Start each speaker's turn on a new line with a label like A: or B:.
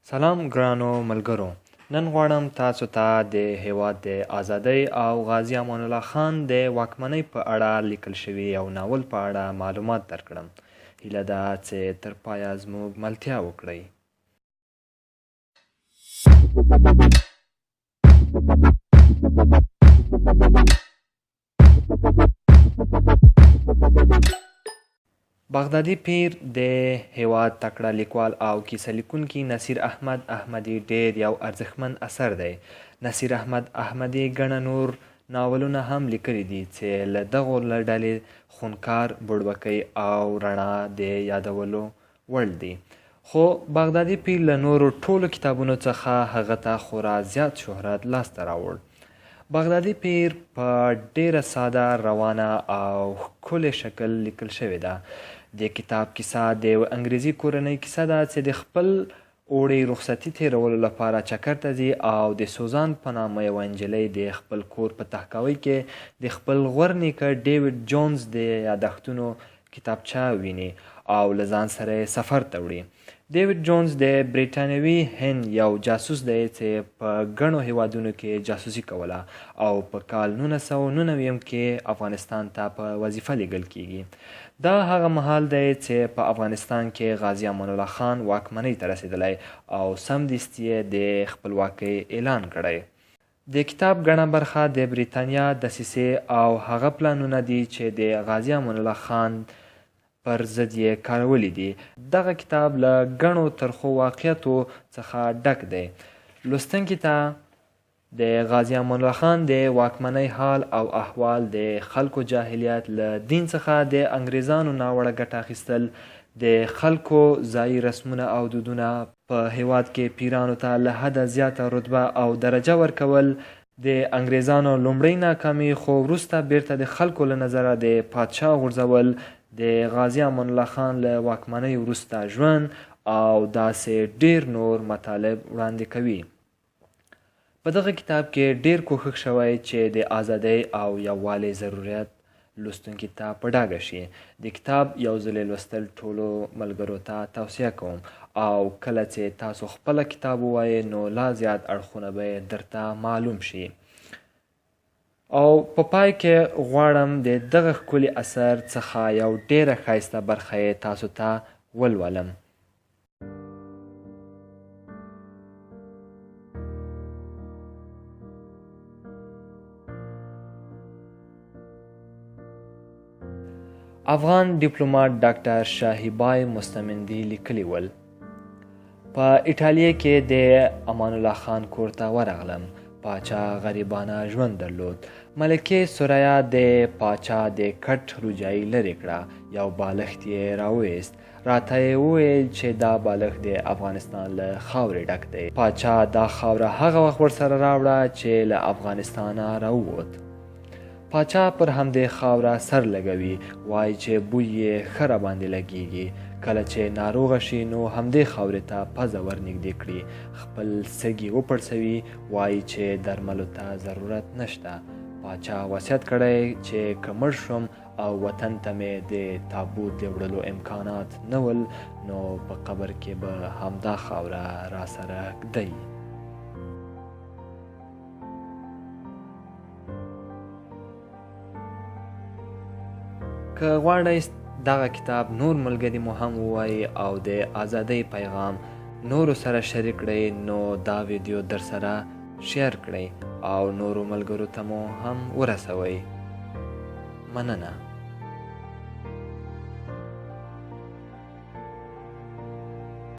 A: سلام ګرانو ملګرو، نن غواړم تاسو ته د هیواد د ازادۍ او غازي امان الله خان د واکمنۍ په اړه لیکل شوي یو ناول په اړه معلومات درکړم. هیله ده چې تر پایه زموږ ملتیا وکړئ. بغدادي پیر د هیواد تکړه لیکوال او کیسه لیکونکي نصیر احمد احمدي ډېر یو ارزښتمن اثر دی. نصیر احمد احمدي ګڼه نور ناولونه هم لیکلي دي چې له دغو له ډلې خونکار، بوډبکۍ او رڼا د یادولو وړ دي. خو بغدادي پیر له نورو ټولو کتابونو څخه هغه ته خورا زیات شهرت لاسته راوړ. بغدادي پیر په ډیره ساده، روانه او ښکلي شکل لیکل شوې ده. د کتاب کیسه د یو انګریزي کورنۍ کیسه ده چې د خپل اوړي رخصتي تیرولو لپاره چکر ته ځي او د سوزان په نامه یوه نجلۍ د خپل کور په تهکوي کې د خپل غور نیکه ډیوډ جونز د یادښتونو کتابچه ویني او له ځان سره یې سفر ته وړي. ډیوډ جونز د بریټانوي هند یو جاسوس دی چې په ګڼو هیوادونو کې جاسوسي کوله او په کال 1999 کې افغانستان ته په وظیفه لیږل کیږي. دا هغه مهال دی چې په افغانستان کې غازي امان الله خان واکمنۍ ته رسېدلی او سمدستي یې د خپلواکۍ اعلان کړی. د کتاب ګڼه برخه د بریتانیا دسیسې او هغه پلانونه دي چې د غازي امان الله خان پر ضد یې کارولي دي. دغه کتاب له ګڼو ترخو واقعیتو څخه ډک دی. لوستونکي ته د غازي امان الله خان د واکمنۍ حال او احوال، د خلکو جاهلیت، له دین څخه د انګریزانو ناوړه ګټه اخیستل، د خلکو ځایي رسمونه او دودونه، په هیواد کې پیرانو ته له حده زیاته رتبه او درجه ورکول، د انګریزانو لومړۍ ناکامي خو وروسته بیرته د خلکو له نظره د پادشاه غورځول، د غازي امان الله خان له واکمنۍ وروسته ژوند او داسې ډیر نور مطالب وړاندې کوي. په دغه کتاب کې ډیر کوښښ شوی چې د ازادۍ او یووالي ضرورت لوستونکي ته په ډاګه شي. د کتاب یو ځلې لوستل ټولو ملګرو ته توصیه کوم او کله چې تاسو خپله کتاب ووایئ نو لا زیات اړخونه به یې درته معلوم شي. او په پای کې غواړم د دغه ښکلي اثر څخه یو ډیره ښایسته برخه یې تاسو ته ولولم. افغان ډیپلوماټ ډاکټر شاهیبای مستمندي لیکلي ول: په ایټالیه کې د امان الله خان کور ته ورغلم. پاچا غریبانه ژوند درلود. ملکې سریا د پاچا د کټ روجایي لرې کړه. یو بالښت یې راویست. راته یې وویل چې دا بالښت د افغانستان له خاورې ډک دی. پاچا دا خاوره هغه وخت ورسره راوړه چې له افغانستانه راووت. پاچا پر همدې خاوره سر لګوي. وایي چې بوی یې ښه راباندې لګیږي. کله چې ناروغه شي نو همدې خاورې ته پزه ورنږدې کړي، خپل سږي وپړسوي. وایي چې درملو ته ضرورت نشته. پاچا وصیت کړی چې که مړ شوم او وطن ته مې د تابوت د وړلو امکانات نه ول نو په قبر کې به همدا خاوره راسره ږدئ. که غواړئ دغه کتاب نور ملګري مو هم ووایي او د ازادۍ پیغام نورو سره شریک کړئ نو دا ویډیو در سره شیر کړئ او نورو ملګرو ته مو هم ورسوئ. مننه.